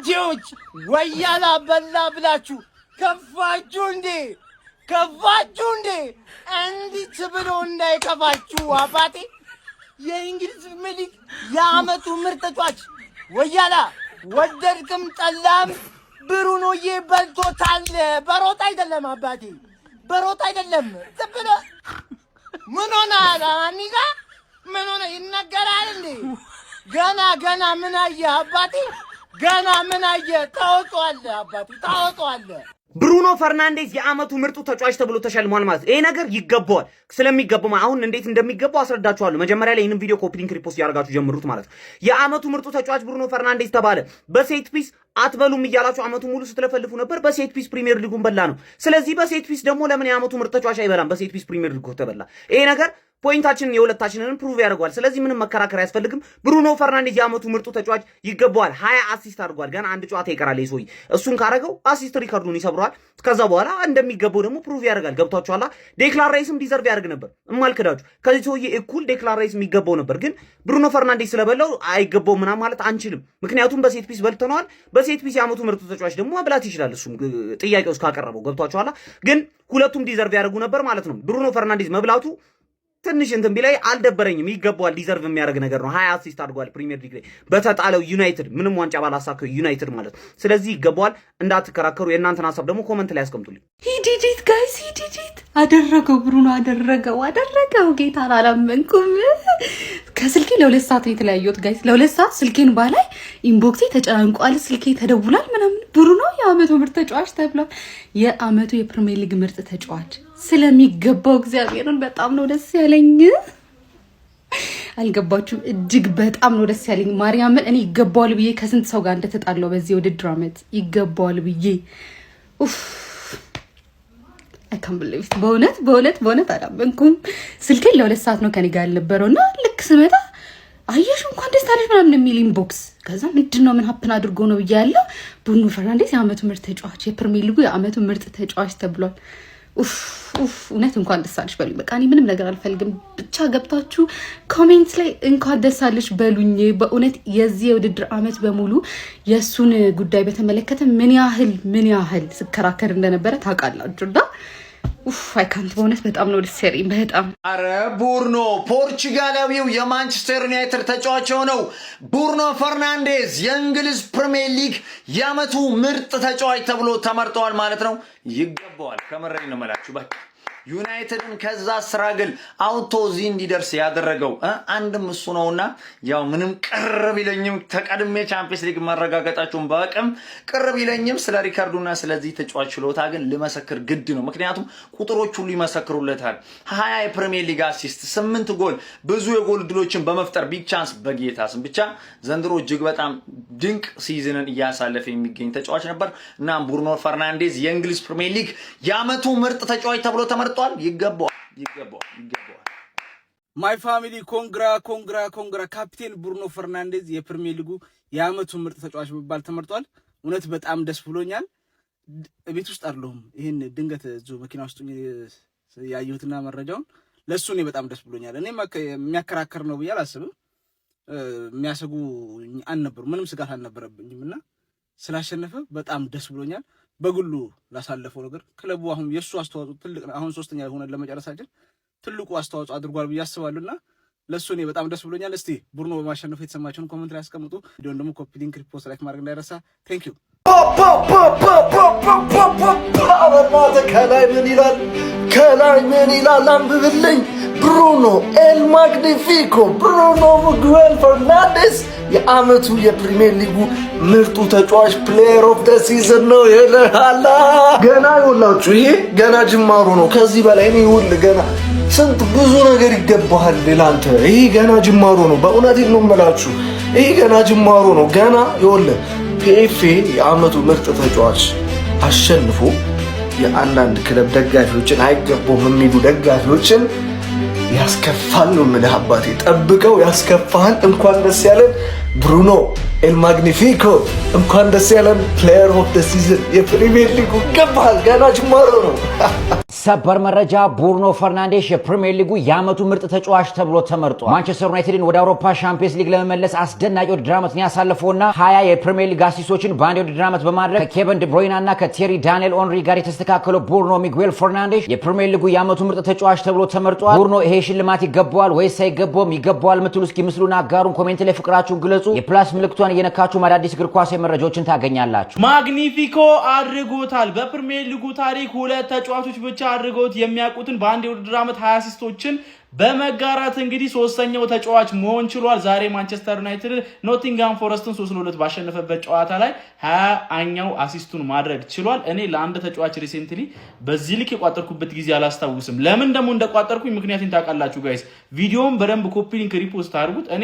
አባቴዎች ወያላ በላ ብላችሁ ከፋችሁ እንዴ? እንዲህ ብሎ እንዳይከፋችሁ አባቴ የእንግሊዝ ፕሪሚየር የዓመቱ ምርጥ ተጫዋች ወያላ ወደድክም ጠላም ብሩኖዬ በልቶታል። በሮጥ አይደለም አባቴ በሮጥ አይደለም። ዝም ብለህ ምን ሆነሃል? አኒጋ ምን ሆነ ይነገራል እንዴ? ገና ምን አየህ አባቴ? ገና ምን አየህ? ታወጣዋለህ አባቴ ታወጣዋለህ። ብሩኖ ፈርናንዴዝ የዓመቱ ምርጡ ተጫዋች ተብሎ ተሸልሟል ማለት ይሄ ነገር ይገባዋል። ስለሚገባው አሁን እንዴት እንደሚገባው አስረዳችኋለሁ። መጀመሪያ ላይ ይሄንን ቪዲዮ ኮፒ ሊንክ ሪፖስት ያደርጋችሁ ጀምሩት ማለት ነው። የዓመቱ ምርጡ ተጫዋች ብሩኖ ፈርናንዴዝ ተባለ። በሴት ፒስ አትበሉም እያላችሁ ዓመቱ ሙሉ ስትለፈልፉ ነበር። በሴት ፒስ ፕሪሚየር ሊጉን በላ ነው። ስለዚህ በሴት ፒስ ደግሞ ለምን የዓመቱ ምርጥ ተጫዋች አይበላም? በሴት ፒስ ፕሪሚየር ሊጉ ተበላ። ይሄ ነገር ፖይንታችንን የሁለታችንን ፕሩቭ ያደርጋል። ስለዚህ ምንም መከራከር አያስፈልግም። ብሩኖ ፈርናንዴዝ የዓመቱ ምርጡ ተጫዋች ይገባዋል። 20 አሲስት አድርጓል። ገና አንድ ጨዋታ ይቀራል ይሶይ እሱን ካረገው አሲስት ሪካርዱን ይሰብረዋል። ከዛ በኋላ እንደሚገባው ደግሞ ፕሩቭ ያደርጋል። ገብቷችኋል? ዴክላን ራይስም ዲዘርቭ ያደርግ ነበር እማልከዳችሁ። ከዚህ ሰውዬ እኩል ዴክላን ራይስ የሚገባው ነበር። ግን ብሩኖ ፈርናንዴዝ ስለበላው አይገባው ምናምን ማለት አንችልም። ምክንያቱም በሴት ፒስ በልተነዋል። በሴት ፒስ የዓመቱ ምርጡ ተጫዋች ደግሞ መብላት ይችላል። እሱም ጥያቄው እስካቀረበው ገብቷችኋል? ግን ሁለቱም ዲዘርቭ ያደርጉ ነበር ማለት ነው። ብሩኖ ፈርናንዴዝ መብላቱ ትንሽ እንትን ቢላይ አልደበረኝም። ይገባዋል። ዲዘርቭ የሚያደርግ ነገር ነው። 20 አሲስት አድርጓል ፕሪሚየር ሊግ ላይ በተጣለው ዩናይትድ ምንም ዋንጫ ባላሳከው ዩናይትድ ማለት ስለዚህ ይገባዋል። እንዳትከራከሩ። የእናንተን ሀሳብ ደግሞ ኮመንት ላይ አስቀምጡልኝ። ሂዲዲት ጋይስ ሂዲዲት አደረገው ብሩኖ አደረገው። ጌታ አላመንኩም። ከስልኬ ለ2 ሰዓት ነው የተለያየሁት ጋይስ። ለ2 ሰዓት ስልኬን ባላይ ኢንቦክሴ ተጨናንቋል። ስልኬ ተደውሏል ምናምን። ብሩኖ የዓመቱ ምርጥ ተጫዋች ተብሏል። የዓመቱ የፕሪሚየር ሊግ ምርጥ ተጫዋች ስለሚገባው እግዚአብሔርን በጣም ነው ደስ ያለኝ። አልገባችሁም? እጅግ በጣም ነው ደስ ያለኝ። ማርያምን እኔ ይገባዋል ብዬ ከስንት ሰው ጋር እንደተጣለው በዚህ ውድድር ዓመት ይገባዋል ብዬ አካም ብለውት በእውነት አላመንኩም። ስልኬን ለ2 ሰዓት ነው ከኔ ጋር ያልነበረውና ልክ ስመጣ አየሽ እንኳን ደስ አለሽ ምናምን የሚል ኢንቦክስ። ከዛ ምንድነው ምን ሀፕን አድርጎ ነው ብያለሁ። ብሩኖ ፈርናንዴዝ የዓመቱ ምርጥ ተጫዋች የፕሪሚየር ሊጉ የዓመቱ ምርጥ ተጫዋች ተብሏል። እውነት እንኳን ደስ አለሽ በሉኝ። በቃ እኔ ምንም ነገር አልፈልግም። ብቻ ገብታችሁ ኮሜንት ላይ እንኳን ደስ አለሽ በሉኝ። በእውነት የዚህ የውድድር ዓመት በሙሉ የእሱን ጉዳይ በተመለከተ ምን ያህል ስከራከር እንደነበረ ታውቃላችሁና አይካንት በእውነት በጣም ነው ደስ ያለኝ። በጣም አረ ብሩኖ ፖርቹጋላዊው የማንቸስተር ዩናይትድ ተጫዋች ሆነው ብሩኖ ፈርናንዴዝ የእንግሊዝ ፕሪሚየር ሊግ የዓመቱ ምርጥ ተጫዋች ተብሎ ተመርጠዋል ማለት ነው። ይገባዋል። ከመረኝ ነው መላችሁ። በቃ ዩናይትድን ከዛ ስራግል አውቶ ዚ እንዲደርስ ያደረገው አንድም እሱ ነውና ያው ምንም ቅርብ ይለኝም ተቀድሜ ቻምፒየንስ ሊግ ማረጋገጣቸውን በአቅም ቅርብ ይለኝም ስለ ሪካርዱና ስለዚህ ተጫዋች ችሎታ ግን ልመሰክር ግድ ነው። ምክንያቱም ቁጥሮች ሁሉ ይመሰክሩለታል። 20 የፕሪሚየር ሊግ አሲስት፣ 8 ጎል፣ ብዙ የጎል ድሎችን በመፍጠር ቢግ ቻንስ በጌታ ስም ብቻ ዘንድሮ እጅግ በጣም ድንቅ ሲዝንን እያሳለፈ የሚገኝ ተጫዋች ነበር እና ብሩኖ ፈርናንዴዝ የእንግሊዝ ፕሪሚየር ሊግ የዓመቱ ምርጥ ተጫዋች ተብሎ ተመርጧል። ይገባዋል። ማይ ፋሚሊ ኮንግራ ካፒቴን ብሩኖ ፈርናንዴዝ የፕሪሚየር ሊጉ የዓመቱ ምርጥ ተጫዋች በመባል ተመርጧል። እውነት በጣም ደስ ብሎኛል። ቤት ውስጥ አይደለሁም። ይሄን ድንገት እዚሁ መኪና ውስጥ ያየሁትና መረጃውን ለሱ እኔ በጣም ደስ ብሎኛል። እኔ የሚያከራከር ነው ብዬ አላስብም። የሚያሰጉ አልነበሩ፣ ምንም ስጋት አልነበረብኝምና ስላሸነፈ በጣም ደስ ብሎኛል። በግሉ ላሳለፈው ነገር ክለቡ አሁን የሱ አስተዋጽኦ ትልቅ ነው። አሁን 3ኛ የሆነ ለመጨረሳችን ትልቁ አስተዋጽኦ አድርጓል ብዬ አስባለሁና ለሱ እኔ በጣም ደስ ብሎኛል። እስቲ ብሩኖ በማሸነፉ የተሰማችሁን ኮሜንት ላይ አስቀምጡ። ቪዲዮን ደግሞ ኮፒ ሊንክ ሪፖስት ላይክ ማድረግ እንዳይረሳ። ቴንክ ዩ። ከላይ ምን ይላል አንብብልኝ። ብሩኖ ኤል ማግኒፊኮ ብሩኖ ሚጉኤል ፈርናንዴዝ የዓመቱ የፕሪሚየር ሊጉ ምርጡ ተጫዋች ፕሌየር ኦፍ ዘ ሲዝን ነው ይላል። ገና ይኸውላችሁ ይሄ ገና ጅማሩ ነው። ከዚህ በላይ ነው ይውል ገና ስንት ብዙ ነገር ይገባሃል ለአንተ። ይሄ ገና ጅማሩ ነው። በእውነት ነው የምላችሁ ይሄ ገና ጅማሩ ነው። ገና ይኸውልህ ፒኤፍኤ የዓመቱ ምርጥ ተጫዋች አሸንፎ የአንዳንድ ክለብ ደጋፊዎችን አይገባውም የሚሉ ደጋፊዎችን ያስከፋል ነው የምልህ አባቴ። ጠብቀው ያስከፋል። እንኳን ደስ ያለን ብሩኖ። ኤል ማግኒፊኮ እንኳን ደስ ያለን። ፕሌየር ኦፍ ደ ሲዝን የፕሪሚየር ሊጉ ገባል። ገና ጅማሮ ነው። ሰበር መረጃ፣ ብሩኖ ፈርናንዴስ የፕሪሚየር ሊጉ የዓመቱ ምርጥ ተጫዋች ተብሎ ተመርጧል። ማንቸስተር ዩናይትድን ወደ አውሮፓ ሻምፒየንስ ሊግ ለመመለስ አስደናቂ ውድድር ዓመትን ያሳለፈውና 20 የፕሪሚየር ሊግ አሲስቶችን በአንድ ውድድር ዓመት በማድረግ ከኬቨን ዲ ብሩይና እና ከቴሪ ዳንኤል ኦንሪ ጋር የተስተካከለው ብሩኖ ሚጉኤል ፈርናንዴስ የፕሪሚየር ሊጉ የዓመቱ ምርጥ ተጫዋች ተብሎ ተመርጧል። ብሩኖ ይሄ ሽልማት ይገባዋል ወይስ አይገባውም? ይገባዋል የምትሉ እስኪ ምስሉና አጋሩን ኮሜንት ላይ ፍቅራችሁን ግለጹ። የፕላስ ምልክቷን እየነካችሁ አዳዲስ እግር ኳስ መረጃዎችን ታገኛላችሁ። ማግኒፊኮ አድርጎታል። በፕሪሚየር ሊጉ ታሪክ 2 ተጫዋቾች ብቻ አድርገውት የሚያውቁትን በአንድ የውድድር ዓመት 20 አሲስቶችን በመጋራት እንግዲህ ሶስተኛው ተጫዋች መሆን ችሏል። ዛሬ ማንቸስተር ዩናይትድ ኖቲንግሃም ፎረስትን 3-2 ባሸነፈበት ጨዋታ ላይ 20ኛው አሲስቱን ማድረግ ችሏል። እኔ ለአንድ ተጫዋች ሪሴንትሊ በዚህ ልክ የቋጠርኩበት ጊዜ አላስታውስም። ለምን ደግሞ እንደቋጠርኩኝ ምክንያቱም ታውቃላችሁ ጋይስ። ቪዲዮውን በደንብ ኮፒ ሊንክ ሪፖስት አድርጉት። እኔ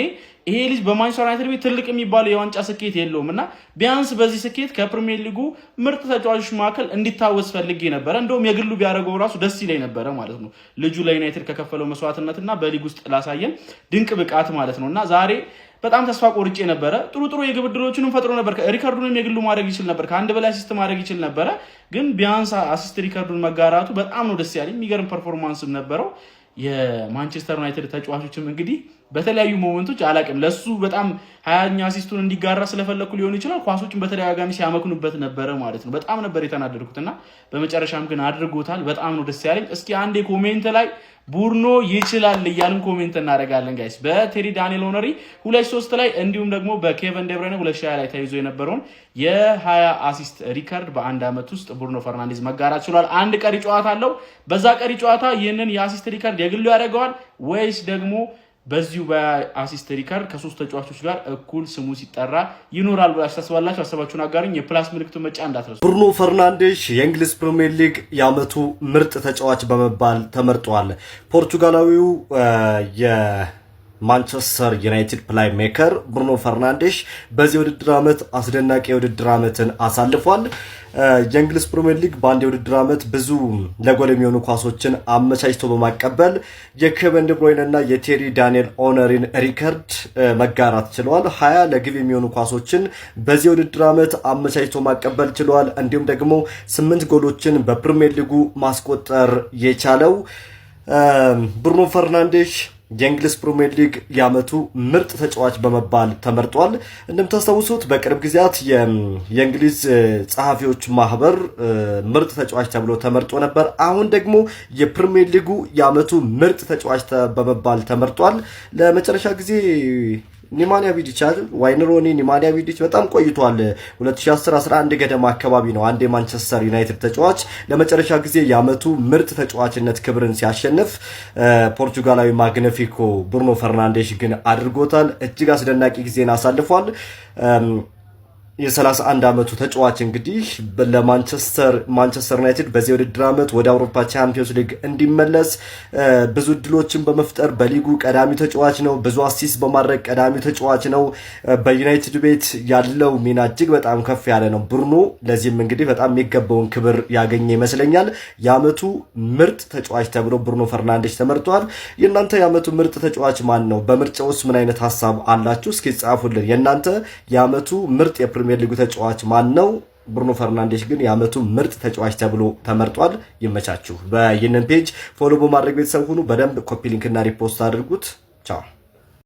ይሄ ልጅ በማንቸስተር ዩናይትድ ቤት ትልቅ የሚባለው የዋንጫ ስኬት የለውም እና ቢያንስ በዚህ ስኬት ከፕሪሚየር ሊጉ ምርጥ ተጫዋቾች መካከል እንዲታወስ ፈልጌ ነበረ። እንደውም የግሉ ቢያደርገው ራሱ ደስ ይለኝ ነበረ ማለት ነው። ልጁ ለዩናይትድ ከከፈለው መስዋዕትነትና በሊግ ውስጥ ላሳየን ድንቅ ብቃት ማለት ነው እና ዛሬ በጣም ተስፋ ቆርጬ ነበረ። ጥሩ የግብ ዕድሎችንም ፈጥሮ ነበር። ሪከርዱንም የግሉ ማድረግ ይችል ነበር። ከአንድ በላይ አሲስት ማድረግ ይችል ነበረ። ግን ቢያንስ አሲስት ሪከርዱን መጋራቱ በጣም ነው ደስ ያለኝ። የሚገርም ፐርፎርማንስም ነበረው። የማንቸስተር ዩናይትድ ተጫዋቾችም እንግዲህ በተለያዩ ሞመንቶች አላቅም ለሱ በጣም 20ኛ አሲስቱን እንዲጋራ ስለፈለኩ ሊሆን ይችላል ኳሶችን በተደጋጋሚ ሲያመክኑበት ነበረ ማለት ነው። በጣም ነበር የተናደድኩትና በመጨረሻም ግን አድርጎታል። በጣም ነው ደስ ያለኝ። እስኪ አንዴ ኮሜንት ላይ ቡርኖ ይችላል እያልን ኮሜንት እናደርጋለን ጋይስ። በቴሪ ዳንኤል ኦነሪ 2-3 ላይ እንዲሁም ደግሞ በኬቨን ዲ ብሩይነ 2020 ላይ ተይዞ የነበረውን የ20 አሲስት ሪከርድ በአንድ ዓመት ውስጥ ብሩኖ ፈርናንዴዝ መጋራት ችሏል። አንድ ቀሪ ጨዋታ አለው። በዛ ቀሪ ጨዋታ ይህንን የአሲስት ሪከርድ የግሉ ያደርገዋል ወይስ ደግሞ በዚሁ በአሲስት ሪከርድ ከ3 ተጫዋቾች ጋር እኩል ስሙ ሲጠራ ይኖራል ብላችሁ ታስባላችሁ? ሀሳባችሁን አጋሩኝ። የፕላስ ምልክቱን መጫን እንዳትረሱ። ብሩኖ ፈርናንዴስ የእንግሊዝ ፕሪሚየር ሊግ የዓመቱ ምርጥ ተጫዋች በመባል ተመርጧል። ፖርቱጋላዊው ማንቸስተር ዩናይትድ ፕላይ ሜከር ብሩኖ ፈርናንዴስ በዚህ ውድድር ዓመት አስደናቂ የውድድር ዓመትን አሳልፏል። የእንግሊዝ ፕሪሚየር ሊግ በአንድ የውድድር ዓመት ብዙ ለጎል የሚሆኑ ኳሶችን አመቻችቶ በማቀበል የኬቨን ዲ ብሩይነ እና የቴሪ ዳንኤል ኦነሪን ሪከርድ መጋራት ችለዋል። 20 ለግብ የሚሆኑ ኳሶችን በዚህ የውድድር ዓመት አመቻችቶ ማቀበል ችለዋል። እንዲሁም ደግሞ 8 ጎሎችን በፕሪሚየር ሊጉ ማስቆጠር የቻለው ብሩኖ ፈርናንዴስ የእንግሊዝ ፕሪሚየር ሊግ የዓመቱ ምርጥ ተጫዋች በመባል ተመርጧል። እንደምታስታውሱት በቅርብ ጊዜያት የእንግሊዝ ጸሐፊዎች ማህበር ምርጥ ተጫዋች ተብሎ ተመርጦ ነበር። አሁን ደግሞ የፕሪሚየር ሊጉ የዓመቱ ምርጥ ተጫዋች በመባል ተመርጧል። ለመጨረሻ ጊዜ ኒማንያ ቪዲች ዋይን ሮኒ ኒማንያ ቪዲች በጣም ቆይቷል። 2010-11 ገደማ አካባቢ ነው አንድ የማንቸስተር ዩናይትድ ተጫዋች ለመጨረሻ ጊዜ የዓመቱ ምርጥ ተጫዋችነት ክብርን ሲያሸንፍ። ፖርቱጋላዊ ማግኒፊኮ ብሩኖ ፈርናንዴስ ግን አድርጎታል። እጅግ አስደናቂ ጊዜን አሳልፏል። የ31 ዓመቱ ተጫዋች እንግዲህ ለማንቸስተር ዩናይትድ በዚህ ውድድር ዓመት ወደ አውሮፓ ቻምፒዮንስ ሊግ እንዲመለስ ብዙ እድሎችን በመፍጠር በሊጉ ቀዳሚ ተጫዋች ነው። ብዙ አሲስት በማድረግ ቀዳሚ ተጫዋች ነው። በዩናይትድ ቤት ያለው ሚና እጅግ በጣም ከፍ ያለ ነው ብሩኖ። ለዚህም እንግዲህ በጣም የሚገባውን ክብር ያገኘ ይመስለኛል። የዓመቱ ምርጥ ተጫዋች ተብሎ ብሩኖ ፈርናንዴስ ተመርጧል። የእናንተ የዓመቱ ምርጥ ተጫዋች ማን ነው? በምርጫው ውስጥ ምን አይነት ሀሳብ አላችሁ? እስኪ ጻፉልን። የእናንተ የዓመቱ ምርጥ የፕሪሚየር ሊጉ ተጫዋች ማን ነው? ብሩኖ ፈርናንዴስ ግን የዓመቱ ምርጥ ተጫዋች ተብሎ ተመርጧል። ይመቻችሁ። በይህንን ፔጅ ፎሎ በማድረግ ቤተሰብ ሁኑ። በደንብ ኮፒ ሊንክ እና ሪፖስት አድርጉት። ቻው